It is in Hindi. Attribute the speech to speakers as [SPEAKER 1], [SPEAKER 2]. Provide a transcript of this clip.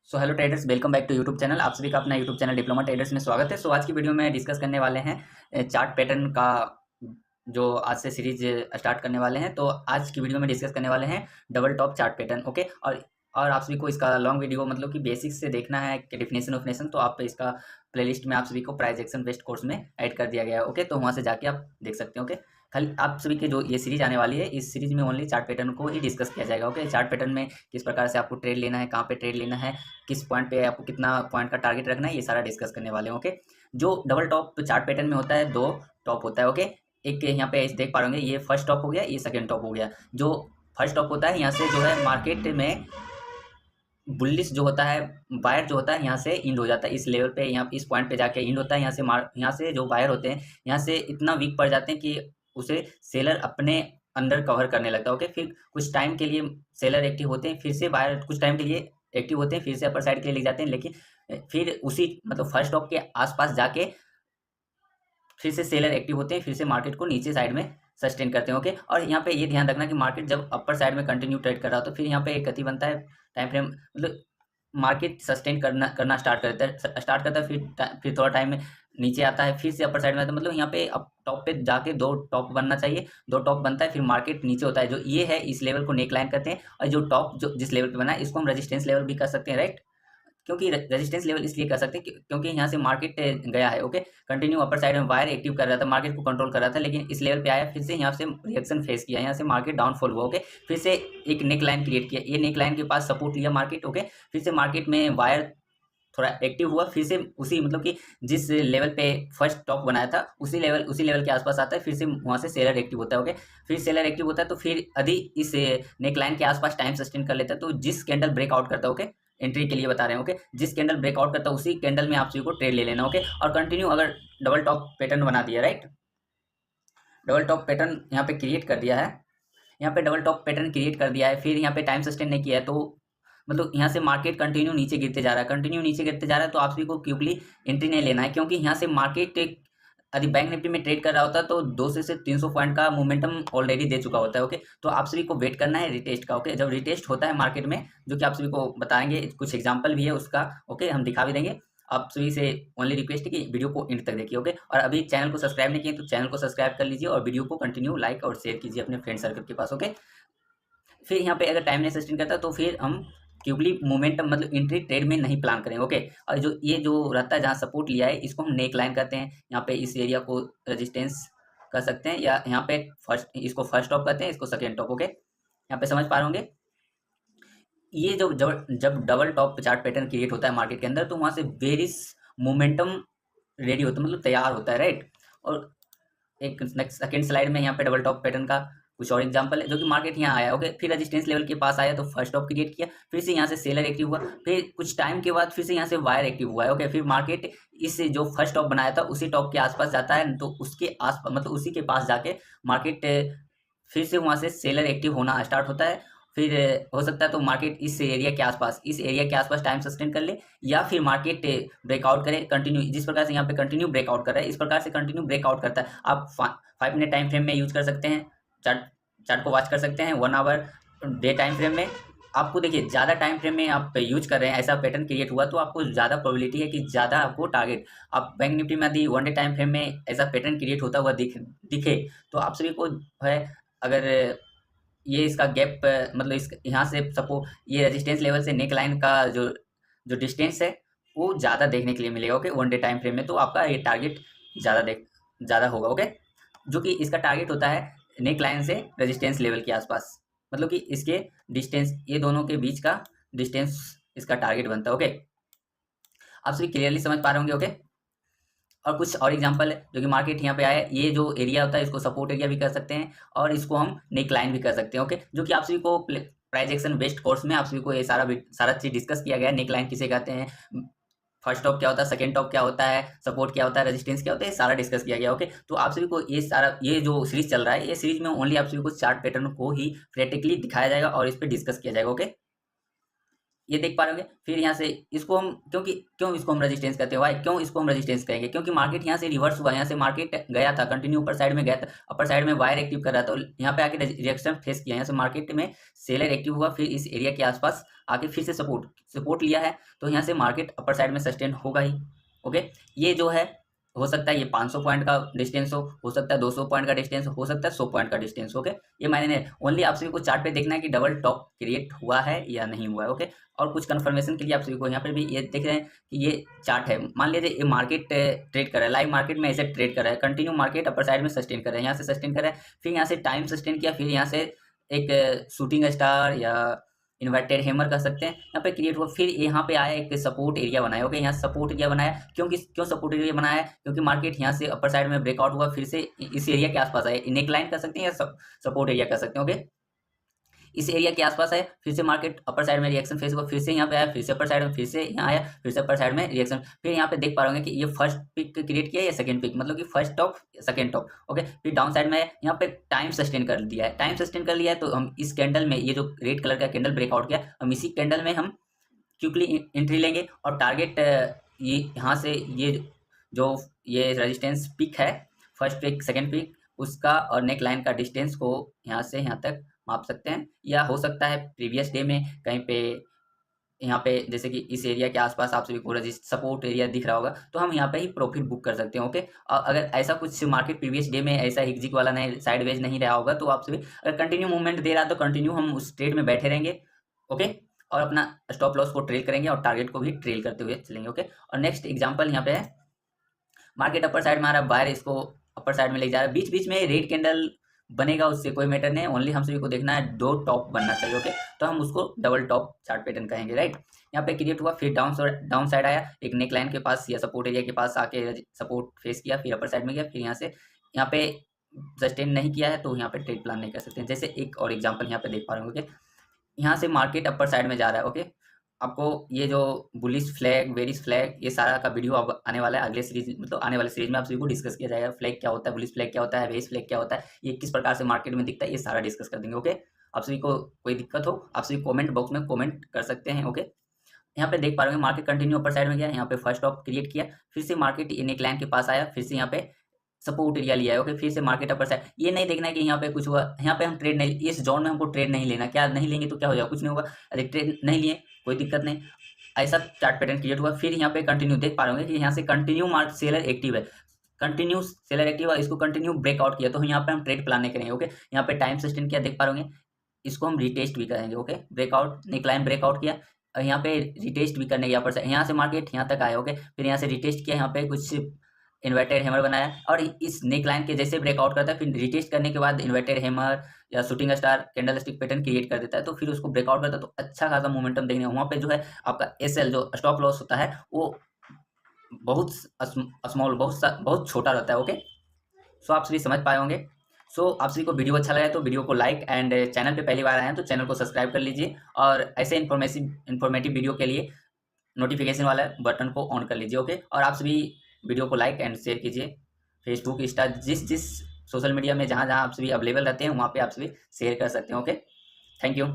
[SPEAKER 1] So hello traders, welcome back to YouTube channel. आप सभी का अपना यूट्यूब चैनल डिप्लोमा ट्रेडर्स में स्वागत है। आज की वीडियो में डिस्कस करने वाले हैं चार्ट पैटर्न का, जो आज से सीरीज स्टार्ट करने वाले हैं। तो आज की वीडियो में डिस्कस करने वाले हैं double top chart pattern. Okay, और आप सभी को इसका लॉन्ग वीडियो मतलब कि बेसिक्स से देखना है कि डेफिनेशन ऑफिनेशन, तो आप इसका प्लेलिस्ट में आप सभी को प्राइस एक्शन बेस्ड कोर्स में ऐड कर दिया गया है। ओके, तो वहाँ से जाके आप देख सकते हैं। ओके, खाली आप सभी के जो ये सीरीज आने वाली है, इस सीरीज में ओनली चार्ट पैटर्न को ही डिस्कस किया जाएगा। ओके, चार्ट पैटर्न में किस प्रकार से आपको ट्रेड लेना है, कहाँ पे ट्रेड लेना है, किस पॉइंट पे आपको कितना पॉइंट का टारगेट रखना है, ये सारा डिस्कस करने वाले हैं। ओके, जो डबल टॉप चार्ट पैटर्न में होता है, दो टॉप होता है। ओके, एक यहाँ पे देख पा रहे होंगे, ये फर्स्ट टॉप हो गया, ये सेकेंड टॉप हो गया। जो फर्स्ट टॉप होता है, यहाँ से जो है मार्केट में बुलिश जो होता है, बायर जो होता है यहाँ से इंड हो जाता है इस लेवल पे, यहाँ इस पॉइंट पे जाके इंड होता है। यहाँ से जो बायर होते हैं यहाँ से इतना वीक पड़ जाते हैं कि उसे सेलर अपने अंदर कवर करने लगता है। ओके, फिर कुछ टाइम के लिए सेलर एक्टिव होते हैं, फिर से बायर कुछ टाइम के लिए एक्टिव होते हैं, फिर से अपर साइड के लिए ले जाते हैं, लेकिन फिर उसी मतलब फर्स्ट टॉप के आसपास जाके फिर से सेलर एक्टिव होते हैं, फिर से मार्केट को नीचे साइड में सस्टेन करते हैं। ओके, और यहाँ पे ये ध्यान रखना कि मार्केट जब अपर साइड में कंटिन्यू ट्रेड कर रहा हो तो फिर यहाँ पे एक गति बनता है, टाइम फ्रेम मतलब मार्केट सस्टेन करना स्टार्ट करता है, फिर थोड़ा टाइम में नीचे आता है, फिर से अपर साइड में आता है। मतलब यहाँ पे अब टॉप पे जाके दो टॉप बनना चाहिए, दो टॉप बनता है, फिर मार्केट नीचे होता है। जो ये है इस लेवल को नेक लाइन करते हैं, और जो टॉप जो जिस लेवल पे बना है इसको हम रेजिस्टेंस लेवल भी कर सकते हैं, राइट। क्योंकि रेजिस्टेंस लेवल इसलिए कर सकते हैं क्योंकि यहाँ से मार्केट गया है। ओके, कंटिन्यू अपर साइड में वायर एक्टिव कर रहा था, मार्केट को कंट्रोल कर रहा था, लेकिन इस लेवल पे आया, फिर से यहाँ से रिएक्शन फेस किया, यहाँ से मार्केट डाउनफॉल हुआ। ओके, फिर से एक नेक लाइन क्रिएट किया, ये नेक लाइन के पास सपोर्ट लिया मार्केट। ओके, फिर से मार्केट में वायर थोड़ा एक्टिव हुआ, फिर से उसी मतलब कि जिस लेवल पे फर्स्ट टॉप बनाया था उसी लेवल के आसपास आता है, फिर से वहाँ से सेलर एक्टिव होता है। ओके, फिर सेलर एक्टिव होता है तो फिर यदि इस नेक लाइन के आसपास टाइम सस्टेन कर लेता है, तो जिस कैंडल ब्रेकआउट करता है, ओके, एंट्री के लिए बता रहे हैं। ओके, जिस कैंडल ब्रेकआउट करता है उसी कैंडल में आप सभी को ट्रेड ले लेना। ओके, और कंटिन्यू अगर डबल टॉप पैटर्न बना दिया, राइट, डबल टॉप पैटर्न यहाँ पे क्रिएट कर दिया है, यहाँ पे डबल टॉप पैटर्न क्रिएट कर दिया है, फिर यहाँ पे टाइम सस्टेन नहीं किया है, तो मतलब यहाँ से मार्केट कंटिन्यू नीचे गिरते जा रहा है, कंटिन्यू नीचे गिरते जा रहा है, तो आप सभी को क्विकली एंट्री नहीं लेना है, क्योंकि यहाँ से मार्केट यदि बैंक निफ्टी में ट्रेड कर रहा होता है तो 200 से 300 पॉइंट का मोमेंटम ऑलरेडी दे चुका होता है। ओके, तो आप सभी को वेट करना है रिटेस्ट का। ओके, जब रिटेस्ट होता है मार्केट में, जो कि आप सभी को बताएंगे, कुछ एग्जाम्पल भी है उसका। ओके, हम दिखा भी देंगे। आप सभी से ओनली रिक्वेस्ट है कि वीडियो को एंड तक देखिए। ओके, और अभी चैनल को सब्सक्राइब नहीं किए तो चैनल को सब्सक्राइब कर लीजिए, और वीडियो को कंटिन्यू लाइक और शेयर कीजिए अपने फ्रेंड सर्कल के पास। ओके, फिर यहाँ पे अगर टाइम नहीं सस्टेन करता तो फिर हम क्यूबली मोमेंटम मतलब एंट्री ट्रेड में नहीं प्लान करेंगे। ओके, और जो ये जो रहता है जहाँ सपोर्ट लिया है इसको हम नेक लाइन करते हैं, यहाँ पे इस एरिया को रेजिस्टेंस कर सकते हैं, या यहाँ पे इसको फर्स्ट टॉप करते हैं, इसको सेकेंड टॉप। ओके, यहाँ पे समझ पा रहे होंगे। ये जब double top chart pattern create होता है मार्केट के अंदर, तो वहाँ से वेरिस मोमेंटम रेडी होता है, मतलब तैयार होता है, राइट। और एक नेक्स्ट सेकंड स्लाइड में यहाँ पे डबल टॉप पैटर्न का कुछ और एग्जांपल है, जो कि मार्केट यहाँ आया। ओके, फिर रेजिस्टेंस लेवल के पास आया तो फर्स्ट टॉप क्रिएट किया, फिर से यहाँ से सेलर एक्टिव हुआ, फिर कुछ टाइम के बाद फिर से यहाँ से वायर एक्टिव हुआ है। ओके, फिर मार्केट इस जो फर्स्ट टॉप बनाया था उसी टॉप के आसपास जाता है, तो उसके आसपास मतलब उसी के पास जाके मार्केट फिर से वहाँ से सेलर एक्टिव होना स्टार्ट होता है। फिर हो सकता है तो मार्केट इस एरिया के आसपास टाइम सस्टेन कर ले, या फिर मार्केट ब्रेकआउट करे कंटिन्यू, जिस प्रकार से यहाँ पे कंटिन्यू ब्रेकआउट कर रहा है, इस प्रकार से कंटिन्यू ब्रेकआउट करता है। आप 5 मिनट टाइम फ्रेम में यूज कर सकते हैं, चार्ट को वॉच कर सकते हैं, 1 आवर डे टाइम फ्रेम में। आपको देखिए ज़्यादा टाइम फ्रेम में आप यूज कर रहे हैं, ऐसा पैटर्न क्रिएट हुआ तो आपको ज़्यादा प्रोबेबिलिटी है कि ज़्यादा आपको टारगेट, आप बैंक निफ्टी में यदि 1 डे टाइम फ्रेम में ऐसा पैटर्न क्रिएट होता हुआ दिखे, तो आप सभी को है, अगर ये इसका गैप मतलब इस यहाँ से सपो ये रेजिस्टेंस लेवल से नेक लाइन का जो जो डिस्टेंस है वो ज़्यादा देखने के लिए मिलेगा। ओके, 1 डे टाइम फ्रेम में, तो आपका ये टारगेट ज़्यादा होगा। ओके, जो कि इसका टारगेट होता है नेक लाइन से रेजिस्टेंस लेवल के आसपास, मतलब कि इसके डिस्टेंस, ये दोनों के बीच का डिस्टेंस इसका टारगेट बनता है। ओके, आप सभी क्लियरली समझ पा रहे होंगे। ओके, और कुछ और एग्जांपल है, जो कि मार्केट यहाँ पे आया, ये जो एरिया होता है इसको सपोर्ट एरिया भी कर सकते हैं, और इसको हम नेक लाइन भी कर सकते हैं। ओके, जो कि आप सभी को प्राइस एक्शन बेस्ड कोर्स में आप सभी को ये सारा चीज डिस्कस किया गया है। नेक लाइन किसे कहते हैं, फर्स्ट टॉप क्या होता है, सेकंड टॉप क्या होता है, सपोर्ट क्या होता है, रेजिस्टेंस क्या होता है, ये सारा डिस्कस किया गया। ओके, तो आप सभी को ये जो सीरीज चल रहा है, ये सीरीज में ओनली आप सभी को चार्ट पैटर्न को ही प्रैक्टिकली दिखाया जाएगा और इस पर डिस्कस किया जाएगा। ओके, ये देख पा रहे होंगे। फिर यहाँ से इसको हम क्यों इसको हम रेजिस्टेंस कहते हैं, वाई क्यों इसको हम रेजिस्टेंस कहेंगे, क्योंकि मार्केट यहाँ से रिवर्स हुआ, यहाँ से मार्केट गया था कंटिन्यू ऊपर साइड में गया था, अपर साइड में वायर एक्टिव कर रहा था, यहाँ पे आके रिएक्शन फेस किया, यहाँ से मार्केट में सेलर एक्टिव हुआ, फिर इस एरिया के आसपास आके फिर से सपोर्ट लिया है, तो यहाँ से मार्केट अपर साइड में सस्टेन होगा ही। ओके, ये जो है हो सकता है ये 500 पॉइंट का डिस्टेंस हो सकता है 200 पॉइंट का डिस्टेंस हो सकता है 100 पॉइंट का डिस्टेंस। ओके, ये मैंने नहीं, ओनली आप सभी को चार्ट पे देखना है कि डबल टॉप क्रिएट हुआ है या नहीं हुआ है। ओके, और कुछ कंफर्मेशन के लिए आप सभी को यहाँ पे भी ये देख रहे हैं कि ये चार्ट है, मान लीजिए ये मार्केट ट्रेड कर रहा है, लाइव मार्केट में ऐसे ट्रेड कर रहा है, कंटिन्यू मार्केट अपर साइड में सस्टेन कर रहा है, यहाँ से सस्टेन कर रहा है, फिर यहाँ से टाइम सस्टेन किया, फिर यहाँ से एक शूटिंग स्टार या इन्वर्टेड हैमर कर सकते हैं, यहाँ पे क्रिएट हुआ, फिर यहाँ पे आया एक सपोर्ट एरिया बनाया। ओके, यहाँ सपोर्ट एरिया बनाया, क्यों सपोर्ट एरिया बनाया, क्योंकि मार्केट यहाँ से अपर साइड में ब्रेकआउट हुआ, फिर से इस एरिया के आसपास आया, नेक लाइन कर सकते हैं या सपोर्ट एरिया कर सकते हैं। ओके, इस एरिया के आसपास है, फिर से मार्केट अपर साइड में रिएक्शन फेस हुआ, फिर से यहाँ पे आया, फिर से अपर साइड में, फिर से यहाँ आया, फिर से अपर साइड में रिएक्शन, फिर यहाँ पे देख पा रहे कि ये फर्स्ट पिक क्रिएट किया या सेकंड पिक, मतलब कि first top second top. Okay, फिर डाउन साइड में यहाँ पे टाइम सस्टेन कर दिया है, टाइम सस्टेन कर लिया है, तो हम इस कैंडल में ये जो रेड कलर का कैंडल ब्रेकआउट किया, हम इसी कैंडल में हम क्विकली एंट्री लेंगे और टारगेट ये यहाँ से ये रेजिस्टेंस पिक है, फर्स्ट पिक सेकंड पिक उसका और नेक लाइन का डिस्टेंस को यहाँ से यहाँ तक माप सकते हैं, या हो सकता है प्रीवियस डे में कहीं पे यहाँ पे जैसे कि इस एरिया के आसपास आप सभी को सपोर्ट एरिया दिख रहा होगा, तो हम यहाँ पे ही प्रॉफिट बुक कर सकते हैं। ओके, और अगर ऐसा कुछ मार्केट प्रीवियस डे में ऐसा हिकजिक वाला नहीं साइडवेज नहीं रहा होगा, तो आप सभी अगर कंटिन्यू मूवमेंट दे रहा है तो कंटिन्यू हम उस ट्रेड में बैठे रहेंगे। ओके, और अपना स्टॉप लॉस को ट्रेल करेंगे और टारगेट को भी ट्रेल करते हुए चलेंगे। ओके, और नेक्स्ट एग्जाम्पल यहाँ पे है, मार्केट अपर साइड में आ रहा है, बायर इसको अपर साइड में ले जा रहा है, बीच बीच में रेड कैंडल बनेगा, उससे कोई मैटर नहीं, ओनली हम सभी को देखना है दो टॉप बनना चाहिए। ओके, तो हम उसको डबल टॉप चार्ट पैटर्न कहेंगे, राइट। यहाँ पे क्रिएट हुआ, फिर डाउन साइड आया, एक नेक लाइन के पास या सपोर्ट एरिया के पास आके सपोर्ट फेस किया, फिर अपर साइड में गया, फिर यहाँ से यहाँ पे सस्टेन नहीं किया है, तो यहाँ पे ट्रेड प्लान नहीं कर सकते। जैसे एक और एग्जाम्पल यहाँ पे देख पा रहे होंगे, यहाँ से मार्केट अपर साइड में जा रहा है। ओके, आपको ये जो बुलिश फ्लैग बेरिश फ्लैग ये सारा का वीडियो अब आने वाला है, अगले सीरीज मतलब आने वाले सीरीज में आप सभी को डिस्कस किया जाएगा, फ्लैग क्या होता है, बुलिश फ्लैग क्या होता है, बेरिश फ्लैग क्या होता है, ये किस प्रकार से मार्केट में दिखता है, ये सारा डिस्कस कर देंगे। ओके, आप सभी को कोई दिक्कत हो आप सभी कॉमेंट बॉक्स में कॉमेंट कर सकते हैं। ओके, यहाँ पे देख पा रहे हैं मार्केट कंटिन्यू अपर साइड में गया, यहाँ पे फर्स्ट टॉप क्रिएट किया, फिर से मार्केट नेक लाइन के पास आया, फिर से यहाँ पे सपोर्ट एरिया लिया है। ओके, फिर से मार्केट अपर साइड, ये नहीं देखना है कि यहाँ पे कुछ हुआ, यहाँ पे हम ट्रेड नहीं, इस जोन में हमको ट्रेड नहीं लेना, क्या नहीं लेंगे तो क्या हो जाएगा, कुछ नहीं होगा, अरे ट्रेड नहीं लिए कोई दिक्कत नहीं, ऐसा चार्ट पैटर्न क्रिएट हुआ। फिर यहाँ पे कंटिन्यू देख पा रहे होंगे कि यहाँ से कंटिन्यू मार्क सेलर एक्टिव है, कंटिन्यू सेलर एक्टिव है, इसको कंटिन्यू ब्रेकआउट किया, तो यहाँ पे हम ट्रेड प्लान नहीं करेंगे। ओके, यहाँ पे टाइम सस्टेन किया, देख पा रहे होंगे, इसको हम रिटेस्ट भी करेंगे। ओके, ब्रेकआउट नेकलाइन ब्रेकआउट किया, यहाँ पे रिटेस्ट भी करने यहाँ पर यहाँ से मार्केट यहाँ तक आया। ओके, फिर यहाँ से रिटेस्ट किया, यहाँ पे कुछ इन्वर्टेड हैमर बनाया और इस नेक लाइन के जैसे ब्रेकआउट करता है, फिर रिटेस्ट करने के बाद इन्वर्टेड हैमर या shooting star candle stick pattern create कर देता है, तो फिर उसको ब्रेकआउट करता है, तो अच्छा खासा मोमेंटम देखने वहाँ पे जो है आपका एसएल जो स्टॉप लॉस होता है वो बहुत स्मॉल बहुत छोटा रहता है। ओके, सो आप सभी समझ पाए होंगे। सो आप सभी को वीडियो अच्छा लगा है तो वीडियो को लाइक एंड चैनल पे पहली बार आए हैं तो चैनल को सब्सक्राइब कर लीजिए, और ऐसे इन्फॉर्मेटिव वीडियो के लिए नोटिफिकेशन वाला बटन को ऑन कर लीजिए। ओके, और आप सभी वीडियो को लाइक एंड शेयर कीजिए, फेसबुक इंस्टा जिस सोशल मीडिया में जहाँ आप सभी अवेलेबल रहते हैं वहाँ पे आप सभी शेयर कर सकते हैं। Okay, thank you.